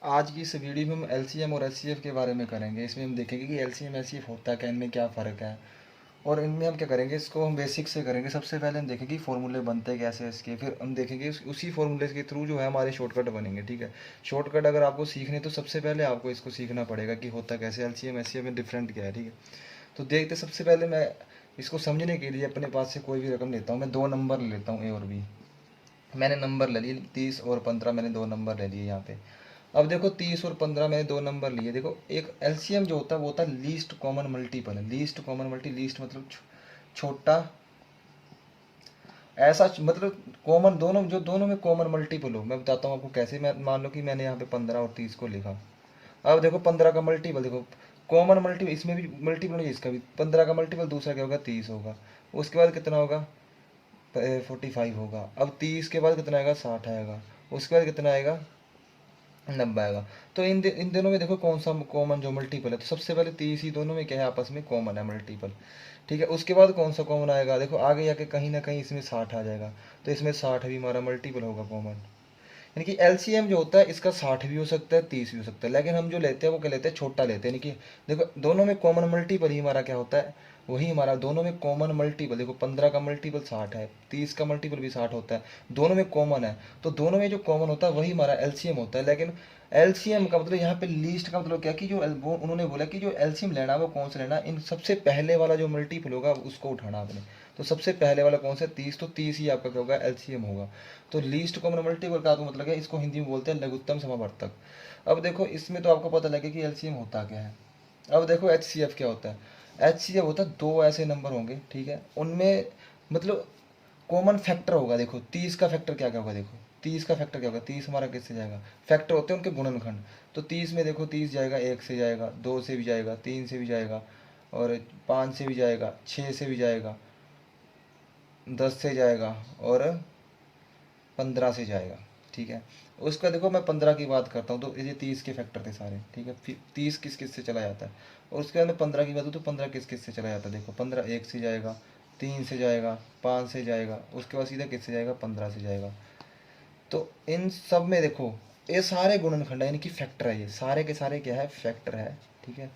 आज की इस वीडियो में हम एलसीएम और एचसीएफ के बारे में करेंगे। इसमें हम देखेंगे कि एलसीएम एचसीएफ होता है क्या, इनमें क्या फ़र्क है, और इनमें हम क्या करेंगे, इसको हम बेसिक से करेंगे। सबसे पहले हम देखेंगे कि फॉर्मूले बनते हैं कैसे इसके, फिर हम देखेंगे उसी फॉर्मूले के थ्रू जो है हमारे शॉर्टकट बनेंगे। ठीक है, शॉर्टकट अगर आपको सीखने तो सबसे पहले आपको इसको सीखना पड़ेगा कि होता कैसे, एलसीएम एचसीएफ में डिफरेंट क्या है। ठीक है, तो देखते सबसे पहले मैं इसको समझने के लिए अपने पास से कोई भी रकम लेता हूँ। मैं दो नंबर लेता हूँ, ए और बी। मैंने नंबर ले लिए 30 और 15, मैंने दो नंबर ले लिए यहाँ पे। अब देखो 30 और 15 मैंने दो नंबर लिए। देखो एक एलसीएम जो होता है वो होता है लीस्ट कॉमन मल्टीपल है। लीस्ट कॉमन मल्टी, लीस्ट मतलब छोटा, ऐसा मतलब कॉमन, दोनों जो दोनों में कॉमन मल्टीपल हो। मैं बताता हूँ आपको कैसे। मैं मान लो कि मैंने यहाँ पे 15 और 30 को लिखा। अब देखो 15 का मल्टीपल देखो, कॉमन मल्टीपल इसमें भी मल्टीपल नहीं, इसका भी 15 का मल्टीपल दूसरा क्या होगा, 30 होगा। उसके बाद कितना होगा, 45 होगा। अब 30 के बाद कितना आएगा, 60 आएगा। उसके बाद कितना आएगा, 90 आएगा। तो इन दोनों में देखो कौन सा कॉमन जो मल्टीपल है। तो सबसे पहले 30 ही दोनों में क्या है, आपस में कॉमन है मल्टीपल। ठीक है, उसके बाद कौन सा कॉमन आएगा, देखो आगे जाके कहीं ना कहीं इसमें 60 आ जाएगा। तो इसमें 60 भी हमारा मल्टीपल होगा कॉमन। यानी कि एलसीएम जो होता है इसका 60 भी हो सकता है, 30 भी हो सकता है, लेकिन हम जो लेते हैं वो क्या लेते हैं, छोटा लेते हैं। यानी कि देखो दोनों में कॉमन मल्टीपल ही हमारा क्या होता है, वही हमारा दोनों में कॉमन मल्टीपल। देखो 15 का मल्टीपल 60 है, 30 का मल्टीपल भी 60 होता है, दोनों में कॉमन है। तो दोनों में जो कॉमन होता है वही हमारा एलसीएम होता है। लेकिन एलसीएम का मतलब यहाँ पे लीस्ट का मतलब क्या है कि जो वो उन्होंने बोला कि जो एलसीएम लेना है वो कौन सा लेना है, इन सबसे पहले वाला जो मल्टीपल होगा उसको उठाना आपने। तो सबसे पहले वाला कौन सा, 30, तो 30 ही आपका क्या होगा, एलसीएम होगा। तो लीस्ट कॉमन मल्टीपल का तो मतलब है, इसको हिंदी में बोलते हैं लघुत्तम समावर्तक। अब देखो इसमें तो आपको पता लगे कि एलसीएम होता क्या है। अब देखो एचसीएफ क्या होता है। एचसीएफ होता है दो ऐसे नंबर होंगे, ठीक है, उनमें मतलब कॉमन फैक्टर होगा। देखो 30 का फैक्टर क्या क्या होगा, देखो 30 का फैक्टर क्या होगा, 30 हमारा किससे जाएगा, फैक्टर होते हैं उनके गुणनखंड। तो 30 में देखो 30 जाएगा, एक से जाएगा, दो से भी जाएगा, तीन से भी जाएगा, और 5 से भी जाएगा, 6 से भी जाएगा, 10 से जाएगा, और 15 से जाएगा। ठीक है, उसका देखो मैं 15 की बात करता हूँ तो ये 30 के फैक्टर थे सारे। ठीक है, फिर 30 किस किस से चला जाता है, और उसके बाद मैं 15 की बात हूँ तो 15 किस किस से चला जाता है। देखो 15 एक से जाएगा, 3 से जाएगा, 5 से जाएगा, उसके बाद सीधा किस से जाएगा, 15 से जाएगा। तो इन सब में देखो ये सारे गुणनखंड है, यानी कि फैक्टर है, ये सारे के सारे क्या है, फैक्टर है। ठीक है,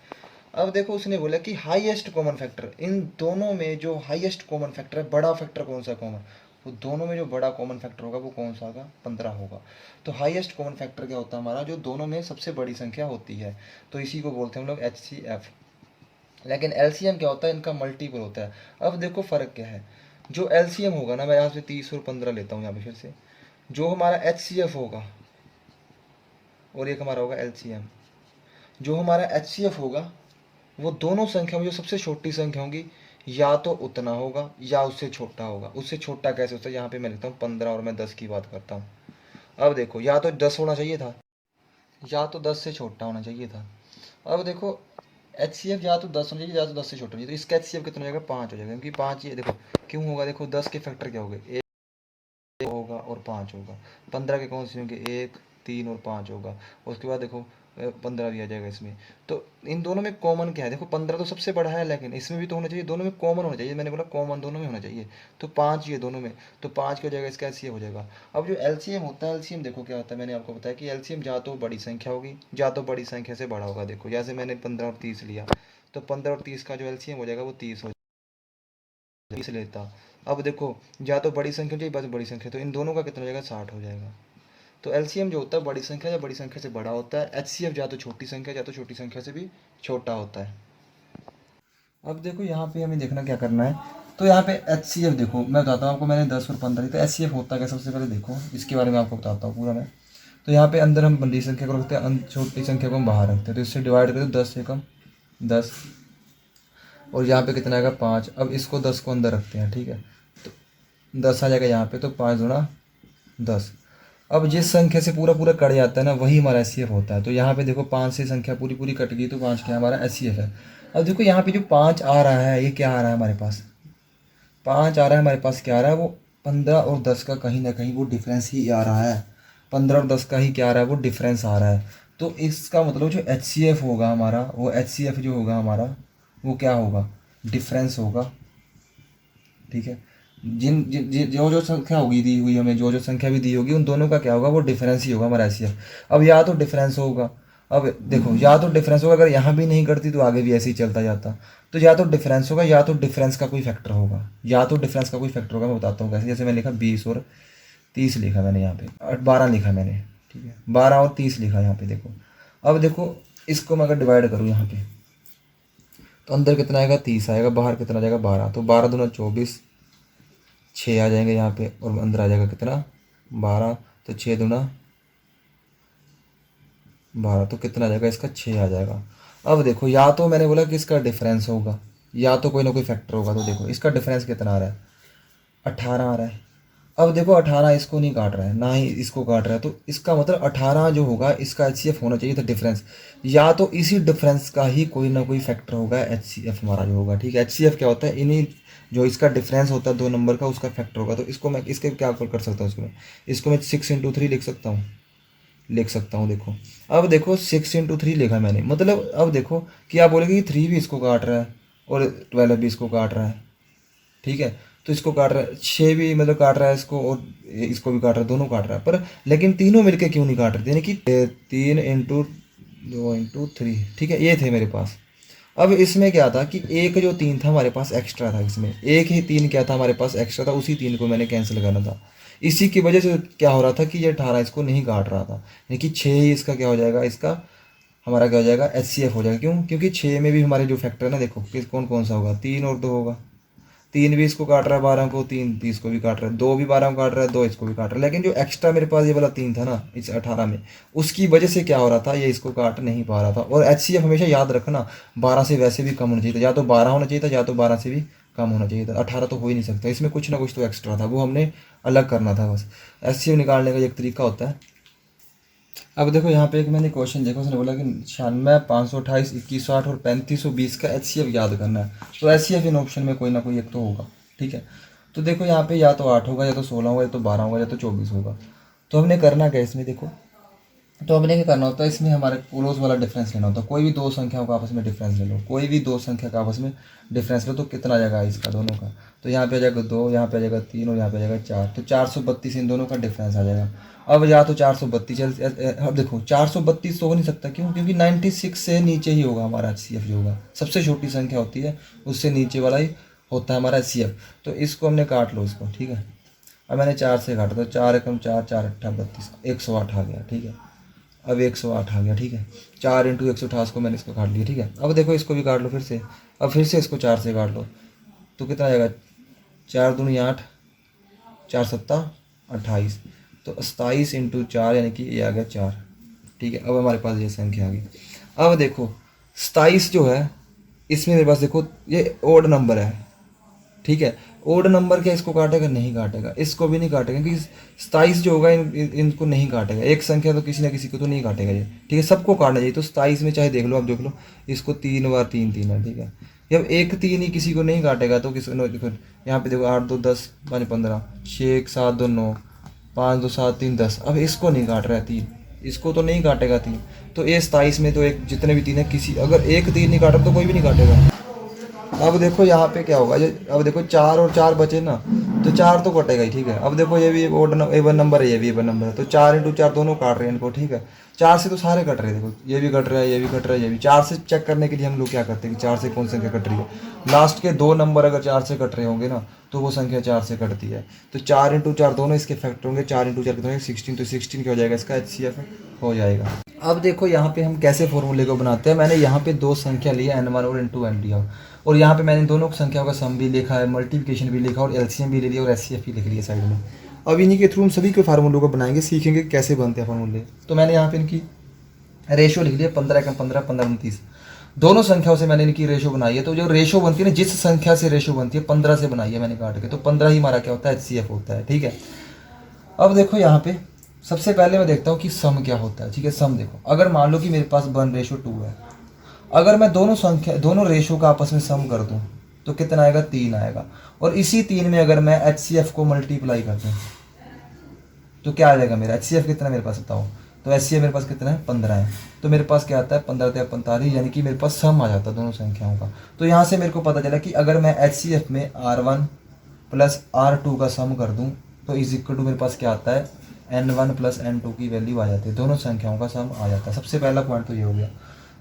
अब देखो उसने बोला कि हाईएस्ट कॉमन फैक्टर, इन दोनों में जो हाईएस्ट कॉमन फैक्टर है, बड़ा फैक्टर कौन सा कॉमन, तो दोनों में जो बड़ा कॉमन फैक्टर होगा वो कौन सा होगा, 15 होगा। तो हाईएस्ट कॉमन फैक्टर क्या होता है हमारा, जो दोनों में सबसे बड़ी संख्या होती है। तो इसी को बोलते हैं हम लोग एच सी एफ। लेकिन एलसीएम क्या होता है, इनका मल्टीपल होता है। अब देखो फ़र्क क्या है, जो एलसीएम होगा ना, मैं यहाँ से 30 और 15 लेता हूँ यहाँ पे फिर से, जो हमारा एच होगा और एक हमारा होगा एलसीएम। जो हमारा एच होगा वो दोनों संख्या में जो सबसे छोटी संख्या होगी, या तो उतना होगा या उससे छोटा होगा। उससे छोटा कैसे होता है, यहाँ पे मैं लिखता हूँ 15 और मैं 10 की बात करता हूँ। अब देखो या तो 10 होना चाहिए था, या तो 10 से छोटा होना चाहिए था। अब देखो एच सी एफ या तो 10 होना चाहिए या तो 10 से छोटा होना चाहिए। तो इसका एच सी एफ कितना हो जाएगा, 5 हो जाएगा, क्योंकि 5 ये देखो क्यों होगा, देखो 10 के फैक्टर क्या हो गए, एक होगा और 5 होगा। 15 के कौन से होंगे, एक, 3 और 5 होगा। उसके बाद देखो 15 भी आ जाएगा इसमें। तो इन दोनों में कॉमन क्या है, देखो 15 तो सबसे बड़ा है, लेकिन इसमें भी तो होना चाहिए, दोनों में कॉमन होना चाहिए। मैंने बोला कॉमन दोनों में होना चाहिए। तो 5 ये दोनों में, तो 5 क्या हो जाएगा, इसका एलसीएम हो जाएगा। अब जो एलसीएम होता है, एलसीएम देखो क्या होता है, मैंने आपको बताया कि एलसीएम या तो बड़ी संख्या होगी या तो बड़ी संख्या से बड़ा होगा। देखो जैसे मैंने 15 और 30 लिया, तो 15 और 30 का जो एलसीएम हो जाएगा वो 30 हो, 30 लेता। अब देखो या तो बड़ी संख्या चाहिए बस बड़ी संख्या, तो इन दोनों का कितना हो जाएगा, 60 हो जाएगा। तो एलसीएम जो होता है बड़ी संख्या या बड़ी संख्या से बड़ा होता है, एचसीएफ या तो छोटी संख्या या तो छोटी संख्या से भी छोटा होता है। अब देखो यहाँ पे हमें देखना क्या करना है। तो यहाँ पे एच सी एफ देखो, मैं बताता हूँ आपको, मैंने 10 और 15 ली। तो एच सी एफ होता है क्या, सबसे पहले देखो इसके बारे में आपको बताता हूँ पूरा मैं। तो यहाँ पे अंदर हम बड़ी संख्या को रखते हैं, छोटी संख्या को हम बाहर रखते हैं। तो इससे डिवाइड करें, 10 से कम 10, और यहाँ पे कितना आएगा, 5। अब इसको 10 को अंदर रखते हैं, ठीक है, तो 10 आ जाएगा यहाँ पे, तो 5 गुणा 10। अब जिस संख्या से पूरा पूरा कट जाता है ना, वही हमारा एच होता है। तो यहाँ पे देखो 5 से संख्या पूरी पूरी कट गई, तो 5 क्या हमारा एच है। अब देखो यहाँ पे जो 5 आ रहा है, ये क्या आ रहा है हमारे पास, 5 आ रहा है हमारे पास, क्या आ रहा है वो, 15 और 10 का कहीं ना कहीं वो डिफरेंस ही आ रहा है। 15 और 10 का ही क्या आ रहा है, वो डिफरेंस आ रहा है। तो इसका मतलब जो एच होगा हमारा, वो एच जो होगा हमारा, वो क्या होगा, डिफरेंस होगा। ठीक है, जो जो संख्या होगी दी हुई हमें, जो जो संख्या भी दी होगी, उन दोनों का क्या होगा, वो डिफरेंस ही होगा हमारा एचसीएफ। अब या तो डिफरेंस होगा, अब देखो या तो डिफरेंस होगा, अगर यहाँ भी नहीं करती तो आगे भी ऐसे ही चलता जाता। तो या तो डिफरेंस होगा, या तो डिफरेंस का कोई फैक्टर होगा, या तो डिफरेंस का कोई फैक्टर होगा। मैं बताता हूँ कैसे। जैसे मैंने लिखा 20 और 30 लिखा मैंने यहाँ पे, और 12 लिखा मैंने, ठीक है, 12 और 30 लिखा यहाँ पे देखो। अब देखो इसको मैं अगर डिवाइड करूँ यहाँ पे, तो अंदर कितना आएगा, 30 आएगा, बाहर कितना आ जाएगा, 12। तो 12 दूना 24, 6 आ जाएंगे यहाँ पे, और अंदर आ जाएगा कितना, 12। तो 6 दूना 12, तो कितना आ जाएगा इसका, 6 आ जाएगा। अब देखो या तो मैंने बोला कि इसका डिफरेंस होगा, या तो कोई ना कोई फैक्टर होगा। तो देखो इसका डिफरेंस कितना आ रहा है, 18 आ रहा है। अब देखो 18 इसको नहीं काट रहा है, ना ही इसको काट रहा है, तो इसका मतलब 18 जो होगा इसका एचसीएफ होना चाहिए था डिफरेंस। या तो इसी डिफरेंस का ही कोई ना कोई फैक्टर होगा एचसीएफ हमारा जो होगा, ठीक है। एचसीएफ क्या होता है, इन्हीं जो इसका डिफरेंस होता है दो नंबर का, उसका फैक्टर होगा। तो इसको मैं इसके क्या कर सकता हूँ, इसको मैं 6 × 3 लिख सकता हूँ देखो। अब देखो 6 × 3 लिखा मैंने, मतलब अब देखो कि आप बोलेंगे कि 3 भी इसको काट रहा है और 12 भी इसको काट रहा है, ठीक है। तो इसको काट रहा है, 6 भी मतलब काट रहा है इसको, और इसको भी काट रहा है, दोनों काट रहा है। पर लेकिन तीनों मिलके क्यों नहीं काट रहे, यानी कि 3 × 2 × 3, ठीक है, ये थे मेरे पास। अब इसमें क्या था कि एक जो 3 था हमारे पास एक्स्ट्रा था, इसमें एक ही 3 क्या था हमारे पास एक्स्ट्रा था, उसी 3 को मैंने कैंसिल करना था। इसी की वजह से क्या हो रहा था कि ये 18 इसको नहीं काट रहा था, यानी कि 6 ही इसका क्या हो जाएगा, इसका हमारा क्या हो जाएगा, एचसीएफ हो जाएगा। क्यों, क्योंकि 6 में भी हमारे जो फैक्टर है ना, देखो किस कौन कौन सा होगा, 3 और 2 होगा। 3 भी इसको काट रहा है 12 को, 3 30 को भी काट रहा है, 2 भी 12 को काट रहा है, 2 इसको भी काट रहा है। लेकिन जो एक्स्ट्रा मेरे पास ये वाला 3 था ना इस 18 में, उसकी वजह से क्या हो रहा था, ये इसको काट नहीं पा रहा था। और एचसीएफ हमेशा याद रखना 12 से वैसे भी कम होना चाहिए था, या तो 12 होना चाहिए था, या तो 12 से भी कम होना चाहिए था। 18 तो हो ही नहीं सकता, इसमें कुछ ना कुछ तो एक्स्ट्रा था, वो हमने अलग करना था बस। एचसीएफ निकालने का एक तरीका होता है। अब देखो यहाँ पे एक मैंने क्वेश्चन देखा, उसने बोला कि 96, 528, 2160 और 3520 का एचसीएफ याद करना है। तो एचसीएफ इन ऑप्शन में कोई ना कोई एक तो होगा, ठीक है। तो देखो यहाँ पे या तो 8 होगा, या तो 16 होगा, या तो 12 होगा, या तो 24 होगा। तो हमने करना क्या इसमें, देखो तो हमने क्या करना होता है, इसमें हमारे क्लोज वाला डिफरेंस लेना होता है। कोई भी दो संख्याओं का आपस में डिफरेंस ले लो, कोई भी दो संख्या का आपस में डिफरेंस लो, तो कितना आ जाएगा इसका दोनों का। तो यहाँ पे आ जाएगा 2, यहाँ पे आ जाएगा 3, और यहाँ पे आ जाएगा 4। तो 432 इन दोनों का डिफरेंस आ जाएगा। अब या तो 432, अब देखो 432 तो हो नहीं सकता, क्यों, क्योंकि 96 से नीचे ही होगा हमारा एचसीएफ जो होगा, सबसे छोटी संख्या होती है उससे नीचे वाला ही होता है हमारा एचसीएफ। तो इसको हमने काट लो इसको, ठीक है। अब मैंने 4 से काटा, तो 4 एकम 4, 4 अट्ठा 32, 108 आ गया, ठीक है। अब 108 आ गया, ठीक है। 4 × 128 को मैंने इसको काट लिया, ठीक है। अब देखो इसको भी काट लो फिर से, अब फिर से इसको 4 से काट लो, तो कितना आएगा, 4 दूनी 8, 4 सत्ता 28, तो 27 × 4 यानी कि ये आ गया 4, ठीक है। अब हमारे पास ये संख्या आ गई। अब देखो 27 जो है, इसमें मेरे पास देखो ये ओड नंबर है, ठीक है। ओड नंबर क्या इसको काटेगा, नहीं काटेगा, इसको भी नहीं काटेगा, क्योंकि 27 जो होगा इनको नहीं काटेगा। एक संख्या तो किसी ना किसी को तो नहीं काटेगा ये, ठीक है, सबको काटना चाहिए। तो 27 में चाहे देख लो, आप देख लो इसको 3 बार 3 3 है, ठीक है। जब एक 3 ही किसी को नहीं काटेगा तो किसी देखो यहाँ पे देखो 8 2 10, 5 15, 6 1 7 2 9, 5 2 7 3 10। अब इसको नहीं काट रहा है 3, इसको तो नहीं काटेगा 3। तो ये 27 में तो एक जितने भी 3 है, किसी अगर एक 3 नहीं काटा तो कोई भी नहीं काटेगा। अब देखो यहाँ पे क्या होगा, अब देखो 4 और 4 बचे ना, तो 4 तो कटेगा ही, ठीक है। अब देखो ये भी एवन नंबर है, ये भी एवन नंबर है, तो 4 × 4 दोनों काट रहे हैं इनको, ठीक है। 4 से तो सारे कट रहे हैं, देखो ये भी कट रहा है, ये भी कट रहा है, ये भी। 4 से चेक करने के लिए हम लोग क्या करते हैं कि 4 से कौन सी संख्या कट रही है, लास्ट के 2 नंबर अगर 4 से कट रहे होंगे ना, तो वो संख्या 4 से कटती है। तो 4 × 4 दोनों इसके फैक्टर होंगे, 4 × 4 कितना है 16, तो 16 क्या हो जाएगा, इसका एचसीएफ हो जाएगा। अब देखो यहाँ पे हम कैसे फॉर्मूले को बनाते हैं। मैंने यहाँ पे दो संख्या लिया n1 और n2 लिया, और यहाँ पे मैंने दोनों संख्याओं का सम भी लिखा है, मल्टीप्लिकेशन भी लिखा, और एलसीएम भी ले लिया, और एचसीएफ भी लिख लिया साइड में। अब इन्हीं के थ्रू हम सभी के फार्मूलों को बनाएंगे, सीखेंगे कैसे बनते हैं फार्मूले। तो मैंने यहाँ पे इनकी रेशो लिख लिया, 15 × 15, 15 × 29। दोनों संख्याओं से मैंने इनकी रेशो बनाई है। तो जो रेशो बनती है ना, जिस संख्या से रेशो बनती है, 15 से बनाई है मैंने काट के, तो 15 ही हमारा क्या होता है, एचसीएफ होता है, ठीक है। अब देखो यहाँ पे सबसे पहले मैं देखता हूँ कि सम क्या होता है, ठीक है। सम देखो, अगर मान लो कि मेरे पास 1:2 है, अगर मैं दोनों रेशो का आपस में सम कर दूं तो कितना आएगा, 3 आएगा। और इसी 3 में अगर मैं एचसीएफ को मल्टीप्लाई कर दूं तो क्या आ जाएगा मेरा एचसीएफ, कितना मेरे पास बताओ। तो एचसीएफ मेरे पास कितना है, 15 है। तो मेरे पास क्या आता है, 15 × 45, यानी कि मेरे पास सम आ जाता है दोनों संख्याओं का। तो यहाँ से मेरे को पता चला कि अगर मैं एचसीएफ में R1 प्लस R2 का सम कर दूँ तो इज इक्वल टू मेरे पास क्या आता है, N1 प्लस N2 की वैल्यू आ जाती है, दोनों संख्याओं का सम आ जाता है। सबसे पहला पॉइंट तो ये हो गया।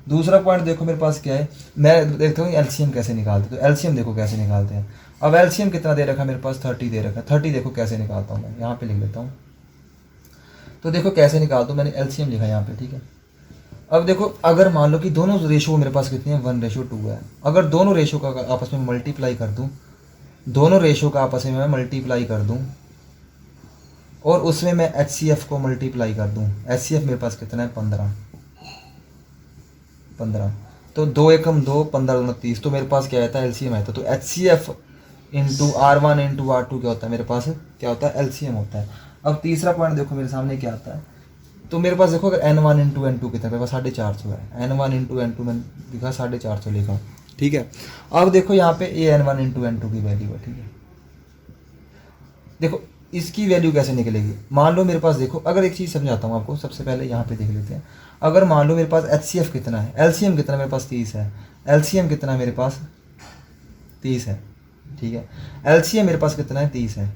दूसरा पॉइंट देखो मेरे पास क्या है, मैं देखता हूँ एलसीएम कैसे निकालते हैं। तो एलसीएम देखो कैसे निकालते हैं। अब एलसीएम कितना दे रखा है मेरे पास, 30 दे रखा है। 30 देखो कैसे निकालता हूँ, मैं यहाँ पे लिख लेता हूँ। तो देखो कैसे निकालता हूँ, मैंने एलसीएम लिखा यहाँ पे, ठीक है। अब देखो अगर मान लो कि दोनों रेशो मेरे पास कितनी है, 1:2 है। अगर दोनों रेशो का आपस में मल्टीप्लाई कर दूँ, दोनों रेशो का आपस में मैं मल्टीप्लाई कर दूँ और उसमें मैं HCF को मल्टीप्लाई कर दूँ, HCF मेरे पास कितना है, 15। तो 2 एकम 2, 15 दूना 30, तो मेरे पास क्या आता है, एलसीएम आता है। तो HCF into R1 into R2 क्या होता है मेरे पास, क्या होता है, एलसीएम होता है। अब तीसरा पॉइंट देखो मेरे सामने क्या आता है। तो मेरे पास देखो अगर N1 इंटू N2 कितना, मेरे पास 450 है। N1 इंटू N2 मैंने लिखा 450 लिखा, ठीक है। अब देखो यहाँ पे ये N1 इंटू N2 की वैल्यू है, ठीक है। देखो इसकी वैल्यू कैसे निकलेगी, मान लो मेरे पास देखो, अगर एक चीज़ समझाता हूँ आपको, सबसे पहले यहाँ पे देख लेते हैं। अगर मान लो मेरे पास HCF कितना है, एलसीएम कितना मेरे पास 30 है, एलसीएम कितना मेरे पास 30 है, ठीक है। एलसीएम मेरे पास कितना है, 30 है।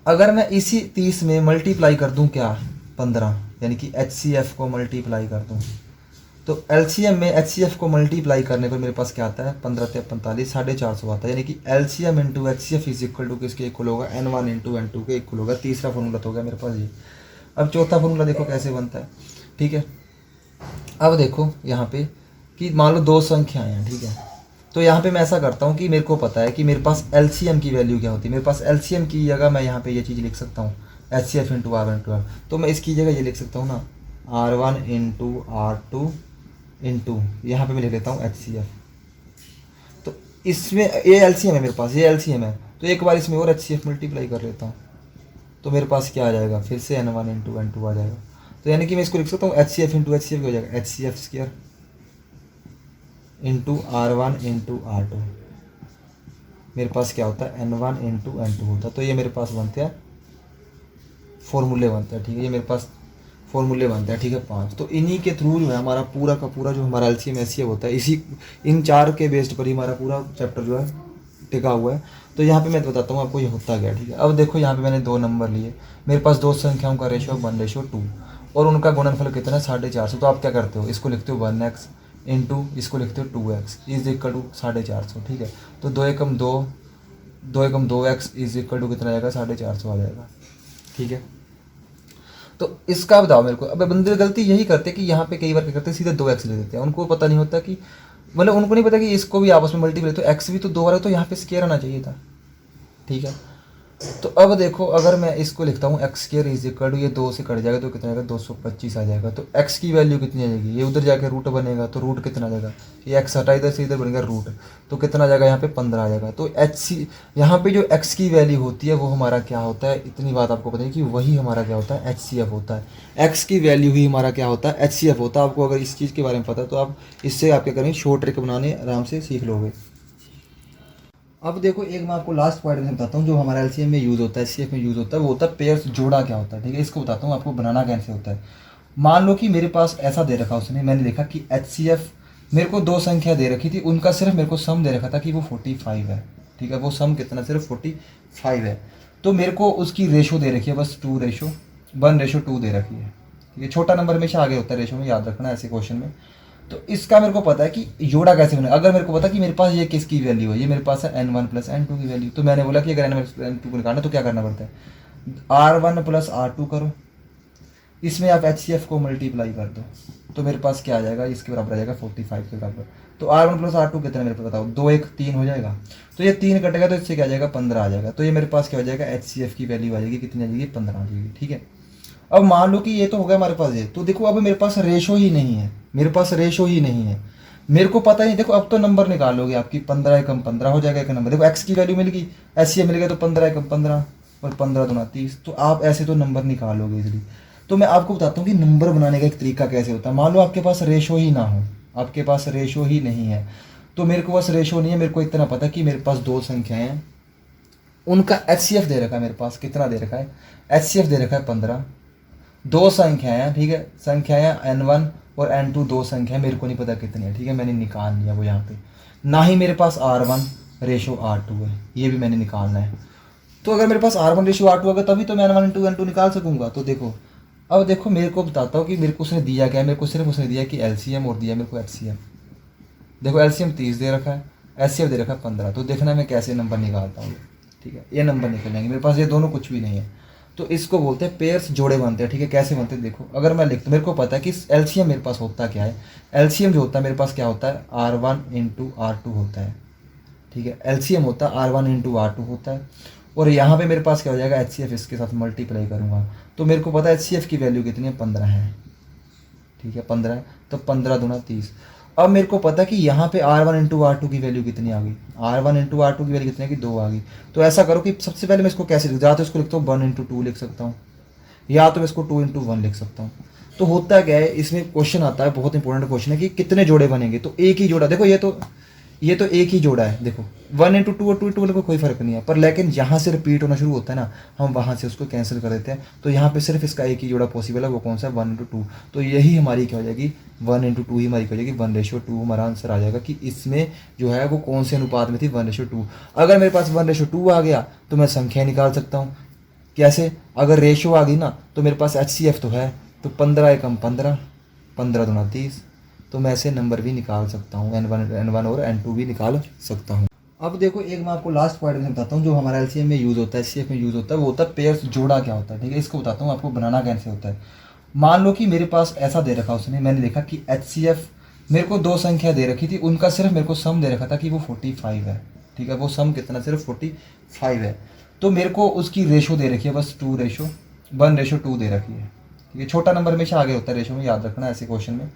अगर मैं इसी 30 में मल्टीप्लाई कर दूं क्या, 15, यानी कि HCF को मल्टीप्लाई कर दूं, तो एलसीएम में HCF को मल्टीप्लाई करने पर मेरे पास क्या आता है, 15 × 45 450 आता है। यानी कि LCM into HCF is equal to किसके इक्वल होगा, N1 इंटू N2 के इक्वल होगा। तीसरा फॉर्मूला तो हो गया मेरे पास ये। अब चौथा फॉर्मूला देखो कैसे बनता है, ठीक है। अब देखो यहाँ पे कि मान लो दो संख्याएं हैं, ठीक है। तो यहाँ पे मैं ऐसा करता हूँ कि मेरे को पता है कि मेरे पास एलसीएम की वैल्यू क्या होती है। मेरे पास एलसीएम की जगह मैं यहाँ पे ये चीज़ लिख सकता हूँ, HCF into R1 into R। तो मैं इसकी जगह ये लिख सकता हूँ ना, R1 इंटू R2 इंटू यहाँ पे मैं लिख लेता हूँ HCF। तो इसमें ये एलसीएम है मेरे पास, ये एलसीएम है। तो एक बार इसमें और HCF मल्टीप्लाई कर लेता हूँ, तो मेरे पास क्या आ जाएगा, फिर से N1 इंटू N2 आ जाएगा। तो यानी कि मैं इसको लिख सकता हूँ HCF इंटू HCF हो जाएगा, HCF square into R1 into R2। मेरे पास क्या होता है, N1 इंटू N2 होता है। तो ये मेरे पास बनते हैं फॉर्मूले बनते हैं, ठीक है। ये मेरे पास फॉर्मूले बनते हैं, ठीक है, 5। तो इन्हीं के थ्रू जो है हमारा पूरा का पूरा जो हमारा एलसीएम HCF होता है, इसी इन 4 के बेस्ड पर ही हमारा पूरा चैप्टर जो है टिका हुआ है। तो यहाँ पे मैं बताता हूँ आपको ये होता क्या, ठीक है। अब देखो यहाँ पे मैंने 2 नंबर लिए, मेरे पास दो संख्याओं का रेशो 1:2 और उनका गुणनफल कितना है, 450। तो आप क्या करते हो, इसको लिखते हो 1x इंटू इसको लिखते हो 2x इज इक्वल टू 450, ठीक है। तो 2 एकम 2, 2 एकम 2x इज इक्वल टू कितना आएगा, 450 आ जाएगा, ठीक है। तो इसका बताओ मेरे को। अब बंदे गलती यही करते कि यहाँ पे कई बार क्या करते हैं, सीधे 2x ले देते हैं। उनको पता नहीं होता कि मतलब उनको नहीं पता कि इसको भी आपस में मल्टीप्लाई, तो x भी तो 2 बार है, तो यहाँ पे स्क्वायर आना चाहिए था, ठीक है। तो अब देखो अगर मैं इसको लिखता हूँ x square is equal to, ये 2 से कट जाएगा तो कितना आएगा, 225 आ जाएगा। तो x की वैल्यू कितनी आ जाएगी, ये उधर जाके रूट बनेगा, तो रूट कितना आ जाएगा, ये x हटा इधर से इधर बनेगा रूट, तो कितना आ जाएगा यहाँ पे 15 आ जाएगा। तो यहाँ पे जो x की वैल्यू होती है वो हमारा क्या होता है, इतनी बात आपको पता है कि वही हमारा क्या होता है, HCF होता है। x की वैल्यू ही हमारा क्या होता है, HCF होता है। आपको अगर इस चीज़ के बारे में पता है तो आप इससे आप क्या करेंगे, शॉर्ट ट्रिक बनाने आराम से सीख लोगे। अब देखो एक मैं आपको लास्ट पॉइंट में बताता हूँ जो हमारा एलसीएम में यूज़ होता है, HCF में यूज़ होता है, वो होता है पेयर्स जोड़ा क्या होता है, ठीक है। इसको बताता हूँ आपको बनाना कैसे होता है। मान लो कि मेरे पास ऐसा दे रखा उसने, मैंने लिखा कि HCF, मेरे को दो संख्या दे रखी थी, उनका सिर्फ मेरे को सम दे रखा था कि वो 45 है, ठीक है। वो सम कितना, सिर्फ 45 है। तो मेरे को उसकी रेशो दे रखी है बस 1:2 दे रखी है, ठीक है। छोटा नंबर हमेशा आगे होता है रेशो में, याद रखना ऐसे क्वेश्चन में। तो इसका मेरे को पता है कि जोड़ा कैसे बना। अगर मेरे को पता कि मेरे पास ये किसकी वैल्यू है, ये मेरे पास है N1 प्लस N2 की वैल्यू, तो मैंने बोला कि अगर N1 प्लस N2 को निकालना तो क्या करना पड़ता है, R1 प्लस R2 करो, इसमें आप HCF को मल्टीप्लाई कर दो, तो मेरे पास क्या आ जाएगा, इसके बराबर आ जाएगा 45 के बराबर। तो R1 प्लस R2 कितना मेरे को बताओ, 2 1 3 हो जाएगा। तो ये 3 कटेगा तो इससे क्या आ जाएगा, 15 आ जाएगा। तो ये मेरे पास क्या हो जाएगा, HCF की वैल्यू आ जाएगी, कितनी आ जाएगी, 15 आ जाएगी, ठीक है। अब मान लो कि ये तो हो गया हमारे पास ये, तो देखो अब मेरे पास रेशो ही नहीं है, मेरे पास रेशो ही नहीं है, मेरे को पता ही। देखो अब तो नंबर निकालोगे आपकी 15 एकम 15 हो जाएगा एक नंबर। देखो x की वैल्यू मिल गई, HCF मिल गया, तो 15 एकम 15 और 15 दूना 30। तो आप ऐसे तो नंबर निकालोगे इजली। तो मैं आपको बताता हूँ कि नंबर बनाने का एक तरीका कैसे होता है। मान लो आपके पास रेशो ही ना हो, आपके पास रेशो ही नहीं है, तो मेरे को बस रेशो नहीं है, मेरे को इतना पता है कि मेरे पास दो संख्याएं हैं, उनका HCF दे रखा है, मेरे पास कितना दे रखा है, HCF दे रखा है 15। दो संख्याएं हैं, ठीक है, संख्याएं N1 और N2 दो संख्याएं, मेरे को नहीं पता कितनी है, ठीक है, मैंने निकाल लिया वो यहाँ पे। ना ही मेरे पास R1 रेशो R2 है, ये भी मैंने निकालना है। तो अगर मेरे पास R1 रेशो R2 होगा तभी तो मैं N1 इंटू N2 निकाल सकूंगा। तो देखो अब देखो मेरे को बताता हूँ कि मेरे को उसने दिया क्या है। मेरे को सिर्फ उसने दिया कि LCM और दिया मेरे को HCF। देखो LCM 30 दे रखा है, HCF दे रखा है 15। तो देखना मैं कैसे नंबर निकालता हूँ। ठीक है, ये नंबर निकल जाएंगे मेरे पास, ये दोनों कुछ भी नहीं है। तो इसको बोलते हैं पेयर्स, जोड़े बनते हैं। ठीक है, कैसे बनते हैं देखो, अगर मैं लिखता हूँ, मेरे को पता है कि LCM मेरे पास होता क्या है। LCM जो होता है मेरे पास क्या होता है, R1 इंटू R2 होता है। ठीक है, LCM होता है R1 इंटू R2 होता है। और यहाँ पे मेरे पास क्या हो जाएगा, HCF इसके साथ मल्टीप्लाई करूँगा तो मेरे को पता है HCF की वैल्यू कितनी है, 15 है। ठीक है, 15 है, तो 15 दूना 30। अब मेरे को पता है कि यहाँ पे R1 इंटू R2 की वैल्यू कितनी आ गई, R1 इंटू R2 की वैल्यू कितनी है कि 2 आ गई। तो ऐसा करो कि सबसे पहले मैं इसको कैसे लिख, या तो इसको लिखता हूँ 1 इंटू 2 लिख सकता हूँ, या तो मैं इसको 2 इंटू 1 लिख सकता हूँ। तो होता क्या है, इसमें क्वेश्चन आता है, बहुत इंपॉर्टेंट क्वेश्चन है कि कितने जोड़े बनेंगे। तो एक ही जोड़ा, देखो ये तो एक ही जोड़ा है। देखो 1 इंटू 2 और 2 इंटू 1 को कोई फर्क नहीं है, पर लेकिन जहाँ से रिपीट होना शुरू होता है ना, हम वहाँ से उसको कैंसिल कर देते हैं। तो यहाँ पे सिर्फ इसका एक ही जोड़ा पॉसिबल है, वो कौन सा है, 1 इंटू 2। तो यही हमारी क्या हो जाएगी, 1 इंटू 2 ही हमारी क्या हो जाएगी, 1:2 हमारा आंसर आ जाएगा कि इसमें जो है वो कौन से अनुपात में थी, 1:2। अगर मेरे पास 1:2 आ गया तो मैं संख्या निकाल सकता हूँ। कैसे, अगर रेशो आ गई ना तो मेरे पास HCF तो है, तो 15 एकम 15, 15 दूना 30। तो मैं ऐसे नंबर भी निकाल सकता हूँ, N1 और N2 भी निकाल सकता हूँ। अब देखो एक मैं आपको लास्ट पॉइंट में बताता हूँ जो हमारा LCM में यूज़ होता है, HCF में यूज़ होता है, वो होता है पेयर्स, जोड़ा क्या होता है। ठीक है, इसको बताता हूँ आपको बनाना कैसे होता है। मान लो कि मेरे पास ऐसा दे रखा उसने, मैंने देखा कि HCF मेरे को दो संख्या दे रखी थी, उनका सिर्फ मेरे को सम दे रखा था कि वो 45 है। ठीक है, वो सम कितना, सिर्फ 45 है। तो मेरे को उसकी रेशो दे रखी है बस 1:2 दे रखी है। ठीक है, छोटा नंबर हमेशा आगे होता है रेशो में, याद रखना ऐसे क्वेश्चन में।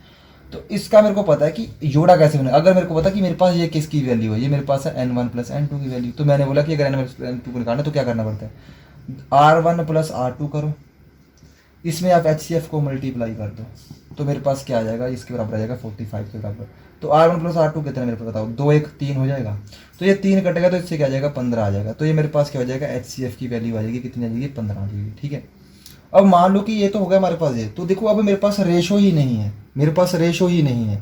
तो इसका मेरे को पता है कि जोड़ा कैसे बने। अगर मेरे को पता कि मेरे पास ये किसकी वैल्यू है, ये मेरे पास है N1 प्लस N2 की वैल्यू, तो मैंने बोला कि अगर N1 प्लस N2 को निकालना है तो क्या करना पड़ता है, R1 प्लस R2 करो, इसमें आप HCF को मल्टीप्लाई कर दो, तो मेरे पास क्या आ जाएगा, इसके बराबर आ जाएगा 45 के बराबर। तो R1 प्लस R2 कितना मेरे को बताओ, 2 1 3 हो जाएगा। तो ये 3 कटेगा तो इससे क्या आ जाएगा, 15 आ जाएगा। तो ये मेरे पास क्या हो जाएगा, HCF की वैल्यू आ जाएगी, कितनी आ जाएगी, 15 आ जाएगी। ठीक है, अब मान लो कि ये तो हो गया हमारे पास ये, तो देखो अब मेरे पास रेशो ही नहीं है, मेरे पास रेशो ही नहीं है,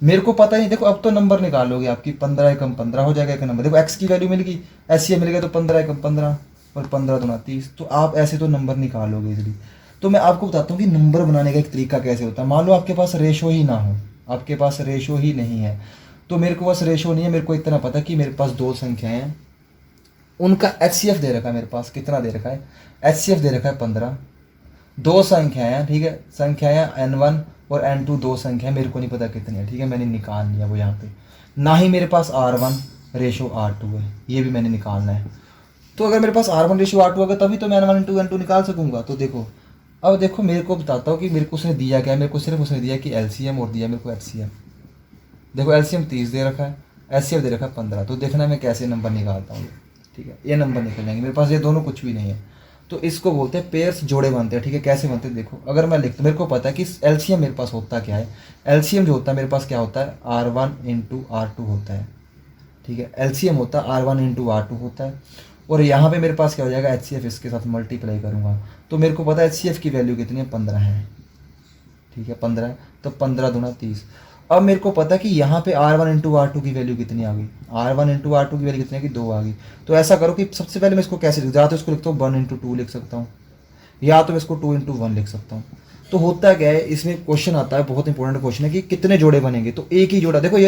मेरे को पता नहीं। देखो अब तो नंबर निकालोगे आपकी 15 एकम 15 हो जाएगा एक नंबर। देखो एक्स की वैल्यू मिल गई, HCF मिल गया, तो 15 एकम 15 और 15 दूना 30। तो आप ऐसे तो नंबर निकालोगे इजली। तो मैं आपको बताता हूँ कि नंबर बनाने का एक तरीका कैसे होता है। मान लो आपके पास रेशो ही ना हो, आपके पास रेशो ही नहीं है, तो मेरे को बस रेशो नहीं है, मेरे को इतना पता कि मेरे पास दो संख्याएं हैं, उनका HCF दे रखा है मेरे पास, कितना दे रखा है, HCF दे रखा है 15। दो संख्याएं हैं, ठीक है, संख्याएं N1 और N2, दो संख्या मेरे को नहीं पता कितनी है। ठीक है, मैंने निकाल लिया वो यहाँ पे। ना ही मेरे पास R1 रेशो R2 है, ये भी मैंने निकालना है। तो अगर मेरे पास R1 रेशो R2 होगा तभी तो मैं N1 इंटू N2 निकाल सकूंगा। तो देखो अब देखो मेरे को बताता हूँ कि मेरे को उसने दिया क्या है। मेरे को सिर्फ उसने दिया कि LCM और दिया मेरे को HCF। देखो LCM 30 दे रखा है, HCF दे रखा है 15। तो देखना मैं कैसे नंबर निकालता हूँ। ठीक है, ये नंबर निकल जाएंगे मेरे पास, ये दोनों कुछ भी नहीं है। तो इसको बोलते हैं पेयर्स, जोड़े बनते हैं। ठीक है, कैसे बनते हैं देखो, अगर मैं लिखता, मेरे को पता है कि LCM मेरे पास होता क्या है। LCM जो होता है मेरे पास क्या होता है, R1 इंटू R2 होता है। ठीक है, LCM होता है R1 इंटू R2 होता है। और यहाँ पे मेरे पास क्या हो जाएगा, HCF इसके साथ मल्टीप्लाई करूँगा तो मेरे को पता है HCF की वैल्यू कितनी है, 15 है। ठीक है, 15 है, तो 15 दूना 30। अब मेरे को पता है कि यहाँ पे R1 इंटू R2 की वैल्यू कितनी आ गई, R1 इंटू R2 की वैल्यू कितनी है कि 2 आ गई। तो ऐसा करो कि सबसे पहले मैं इसको कैसे लिख, या तो इसको लिखता हूँ 1 इंटू 2 लिख सकता हूँ, या तो मैं इसको 2 इंटू 1 लिख सकता हूँ। तो होता क्या है, इसमें क्वेश्चन आता है, बहुत इंपॉर्टेंट क्वेश्चन है कि कितने जोड़े बनेंगे। तो एक ही जोड़ा, देखो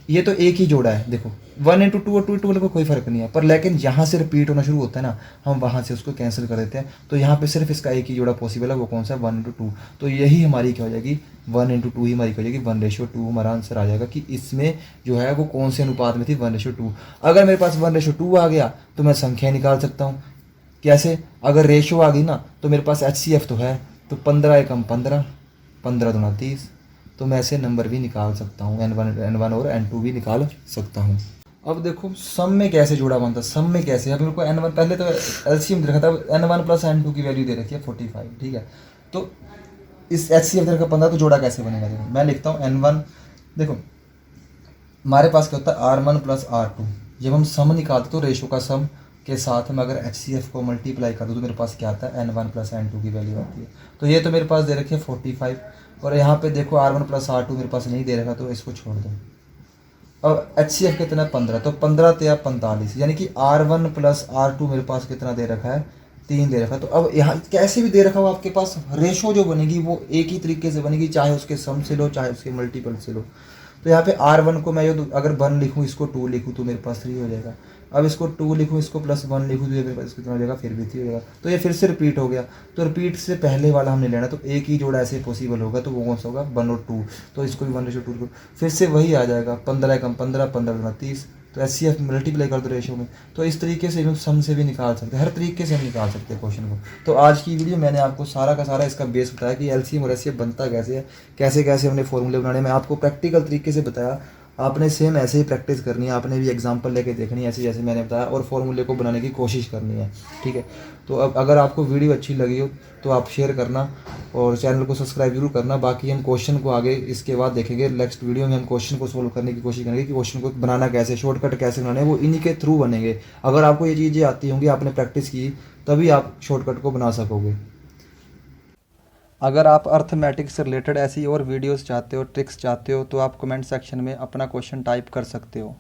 ये तो एक ही जोड़ा है। देखो 1 इंटू 2 और 2 इंटू 1 को कोई फर्क नहीं है, पर लेकिन जहाँ से रिपीट होना शुरू होता है ना, हम वहाँ से उसको कैंसिल कर देते हैं। तो यहाँ पे सिर्फ इसका एक ही जोड़ा पॉसिबल है, वो कौन सा है, 1 इंटू 2। तो यही हमारी क्या हो जाएगी, 1 इंटू 2 ही हमारी क्या हो जाएगी, 1:2 हमारा आंसर आ जाएगा कि इसमें जो है वो कौन से अनुपात में थी, 1:2। अगर मेरे पास 1:2 आ गया तो मैं संख्या निकाल सकता हूँ। कैसे, अगर रेशो आ गई ना तो मेरे पास HCF तो है, तो 15 एकम 15, 15 दूना 30। तो मैं ऐसे नंबर भी निकाल सकता हूँ, N1 और N2 भी निकाल सकता हूँ। अब देखो सम में कैसे जुड़ा बनता है, सम में कैसे, अब मेरे को N1 पहले तो LCM दे रखा था, N1 प्लस N2 की वैल्यू दे रखी है 45। ठीक है, तो इस HCF दे रखा 15, तो जोड़ा कैसे बनेगा, देखो मैं लिखता हूँ N1। देखो हमारे पास क्या होता है, R1 प्लस R2। जब हम सम निकालते तो रेशो का सम के साथ में अगर HCF को मल्टीप्लाई कर दो तो मेरे पास क्या आता है, N1 प्लस N2 की वैल्यू आती है। तो ये तो मेरे पास दे रखी है 45, और यहाँ पे देखो R1 प्लस R2 मेरे पास नहीं दे रखा, तो इसको छोड़ दो। अब HCF कितना है 15, तो 15 ते 45, यानी कि R1 प्लस R2 मेरे पास कितना दे रखा है, 3 दे रखा है। तो अब यहाँ कैसे भी दे रखा हो आपके पास, रेशो जो बनेगी वो एक ही तरीके से बनेगी, चाहे उसके सम से लो चाहे उसके मल्टीपल से लो। तो यहाँ पे R1 को मैं जो अगर 1 लिखूँ, इसको 2 लिखूँ तो मेरे पास 3 हो जाएगा। अब इसको 2 लिखूँ, इसको +1 लिखूँ तो ये मेरे पास कितना हो जाएगा, फिर भी 3 हो जाएगा। तो ये फिर से रिपीट हो गया। तो रिपीट से पहले वाला हमने लेना, तो एक ही जोड़ा ऐसे पॉसिबल होगा, तो वो कौन सा होगा, 1 और 2। तो इसको भी 1:2 फिर से वही आ जाएगा, 15 कम 15, 15 30। तो HCF मल्टीप्लाई कर दो रेशो में। तो इस तरीके से हम सम से भी निकाल सकते हैं, हर तरीके से हम निकाल सकते हैं क्वेश्चन को। तो आज की वीडियो मैंने आपको सारा का सारा इसका बेस बताया कि LCM और HCF बनता कैसे है, कैसे कैसे हमने फॉर्मूले बनाने में आपको प्रैक्टिकल तरीके से बताया। आपने सेम ऐसे ही प्रैक्टिस करनी है, आपने भी एग्जांपल लेके देखनी है ऐसे जैसे मैंने बताया, और फॉर्मूले को बनाने की कोशिश करनी है, ठीक है। तो अब अगर आपको वीडियो अच्छी लगी हो तो आप शेयर करना और चैनल को सब्सक्राइब जरूर करना। बाकी हम क्वेश्चन को आगे इसके बाद देखेंगे, नेक्स्ट वीडियो में हम क्वेश्चन को सोल्व करने की कोशिश करेंगे कि क्वेश्चन को बनाना कैसे, शॉर्टकट कैसे बनाने हैं, वो इन्हीं के थ्रू बनेंगे। अगर आपको ये चीज़ें आती होंगी, आपने प्रैक्टिस की, तभी आप शॉर्टकट को बना सकोगे। अगर आप अर्थमेटिक्स से रिलेटेड ऐसी और वीडियोस चाहते हो, ट्रिक्स चाहते हो, तो आप कमेंट सेक्शन में अपना क्वेश्चन टाइप कर सकते हो।